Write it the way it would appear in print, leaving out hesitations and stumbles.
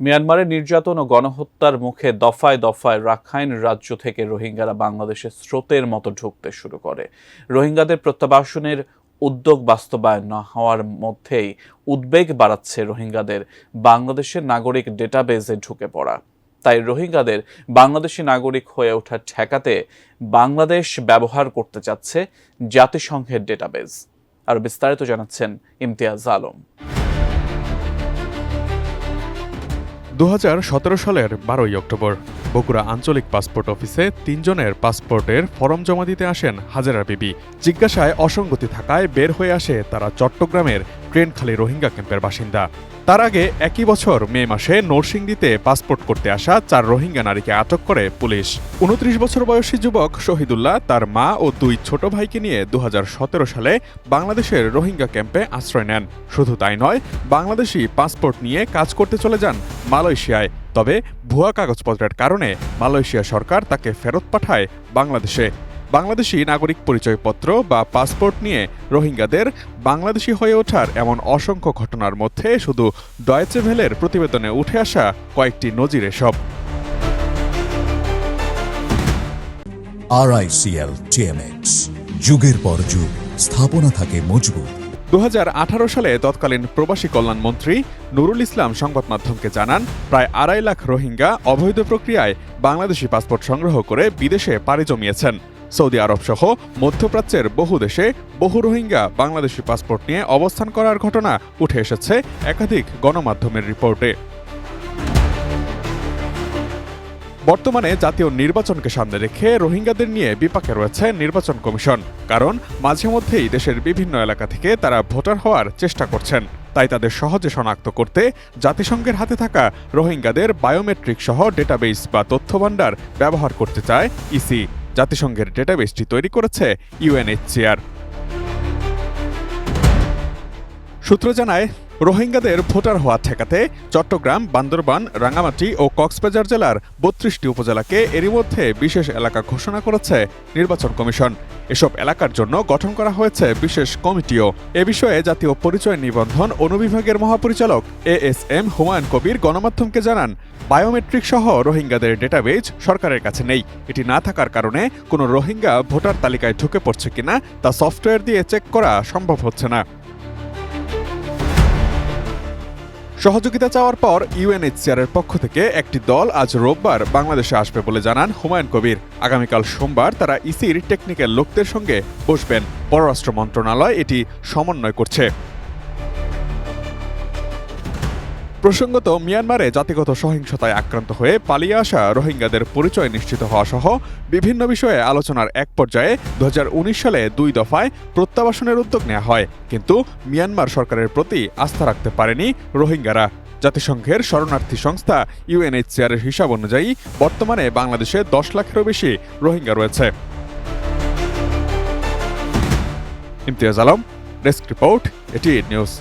মিয়ানমারে নির্যাতন ও গণহত্যার মুখে দফায় দফায় রাখাইন রাজ্য থেকে রোহিঙ্গারা বাংলাদেশে স্রোতের মতো ঢুকতে শুরু করে। রোহিঙ্গাদের প্রত্যাবাসনের উদ্যোগ বাস্তবায়ন না হওয়ার মধ্যেই উদ্বেগ বাড়াচ্ছে রোহিঙ্গাদের বাংলাদেশের নাগরিক ডেটাবেজে ঢুকে পড়া। তাই রোহিঙ্গাদের বাংলাদেশি নাগরিক হয়ে ওঠা ঠেকাতে বাংলাদেশ ব্যবহার করতে চাচ্ছে জাতিসংঘের ডেটাবেজ। আর বিস্তারিত জানাচ্ছেন ইমতিয়াজ আলম। 2017 সালের 12 অক্টোবর বগুড়া আঞ্চলিক পাসপোর্ট অফিসে 3 জনের পাসপোর্টের ফরম জমা দিতে আসেন হাজেরা বিবি। জিজ্ঞাসায় অসঙ্গতি থাকায় বের হয়ে আসে তারা চট্টগ্রামের ট্রেনখালী রোহিঙ্গা ক্যাম্পের বাসিন্দা। তার আগে একই বছর মে মাসে নরসিংদীতে পাসপোর্ট করতে আসা 4 রোহিঙ্গা নারীকে আটক করে পুলিশ। 29 বছর বয়সী যুবক শহীদুল্লাহ তার মা ও 2 ছোট ভাইকে নিয়ে 2017 সালে বাংলাদেশের রোহিঙ্গা ক্যাম্পে আশ্রয় নেন। শুধু তাই নয়, বাংলাদেশি পাসপোর্ট নিয়ে কাজ করতে চলে যান মালয়েশিয়ায়। তবে ভুয়া কাগজপত্রের কারণে মালয়েশিয়া সরকার তাকে ফেরত পাঠায় বাংলাদেশে। বাংলাদেশি নাগরিক পরিচয়পত্র বা পাসপোর্ট নিয়ে রোহিঙ্গাদের বাংলাদেশি হয়ে ওঠার এমন অসংখ্য ঘটনার মধ্যে শুধু ডয়েচে ভেলের প্রতিবেদনে উঠে আসা কয়েকটি নজির এসব। RICL TMX, যুগের পর যুগ স্থাপনা থাকে মজবুত। 2018 সালে তৎকালীন প্রবাসী কল্যাণমন্ত্রী নুরুল ইসলাম সংবাদ মাধ্যমকে জানান, প্রায় 2.5 লাখ রোহিঙ্গা অবৈধ প্রক্রিয়ায় বাংলাদেশি পাসপোর্ট সংগ্রহ করে বিদেশে পাড়ি জমিয়েছেন। সৌদি আরব সহ মধ্যপ্রাচ্যের বহু দেশে বহু রোহিঙ্গা বাংলাদেশি পাসপোর্ট নিয়ে অবস্থান করার ঘটনা উঠে এসেছে একাধিক গণমাধ্যমের রিপোর্টে। বর্তমানে জাতীয় নির্বাচনকে সামনে রেখে রোহিঙ্গাদের নিয়ে বিপাকে রয়েছে নির্বাচন কমিশন। কারণ মাঝে মধ্যেই দেশের বিভিন্ন এলাকা থেকে তারা ভোটার হওয়ার চেষ্টা করছেন। তাই তাদের সহজে শনাক্ত করতে জাতিসংঘের হাতে থাকা রোহিঙ্গাদের বায়োমেট্রিক সহ ডেটাবেস বা তথ্যভাণ্ডার ব্যবহার করতে চায় ইসি। জাতিসংঘের ডেটাবেসটি তৈরি করেছে UNHCR। সূত্র জানায়, রোহিঙ্গাদের ভোটার হওয়া ঠেকাতে চট্টগ্রাম, বান্দরবান, রাঙ্গামাটি ও কক্সবাজার জেলার 32টি উপজেলাকে এরই মধ্যে বিশেষ এলাকা ঘোষণা করেছে নির্বাচন কমিশন। এসব এলাকার জন্য গঠন করা হয়েছে বিশেষ কমিটিও। এ বিষয়ে জাতীয় পরিচয় নিবন্ধন অনুবিভাগের মহাপরিচালক ASM হুমায়ুন কবির গণমাধ্যমকে জানান, বায়োমেট্রিক সহ রোহিঙ্গাদের ডেটাবেজ সরকারের কাছে নেই। এটি না থাকার কারণে কোনো রোহিঙ্গা ভোটার তালিকায় ঢুকে পড়ছে কিনা তা সফটওয়্যার দিয়ে চেক করা সম্ভব হচ্ছে না। সহযোগিতা চাওয়ার পর UNHCR এর পক্ষ থেকে একটি দল আজ রোববার বাংলাদেশে আসবে বলে জানান হুমায়ুন কবির। আগামীকাল সোমবার তারা ইসির টেকনিক্যাল লোকদের সঙ্গে বসবেন। পররাষ্ট্র মন্ত্রণালয় এটি সমন্বয় করছে। প্রসঙ্গত, মিয়ানমারে জাতিগত সহিংসতায় আক্রান্ত হয়ে পালিয়ে আসা রোহিঙ্গাদের পরিচয় নিশ্চিত হওয়া সহ বিভিন্ন বিষয়ে আলোচনার এক পর্যায়ে 2019 সালে 2 দফায় প্রত্যাবাসনের উদ্যোগ নেওয়া হয়। কিন্তু মিয়ানমার সরকারের প্রতি আস্থা রাখতে পারেনি রোহিঙ্গারা। জাতিসংঘের শরণার্থী সংস্থা UNHCR এর হিসাব অনুযায়ী বর্তমানে বাংলাদেশে 10 লাখেরও বেশি রোহিঙ্গা রয়েছে। Imtiaz Alam, desk report, ATN news.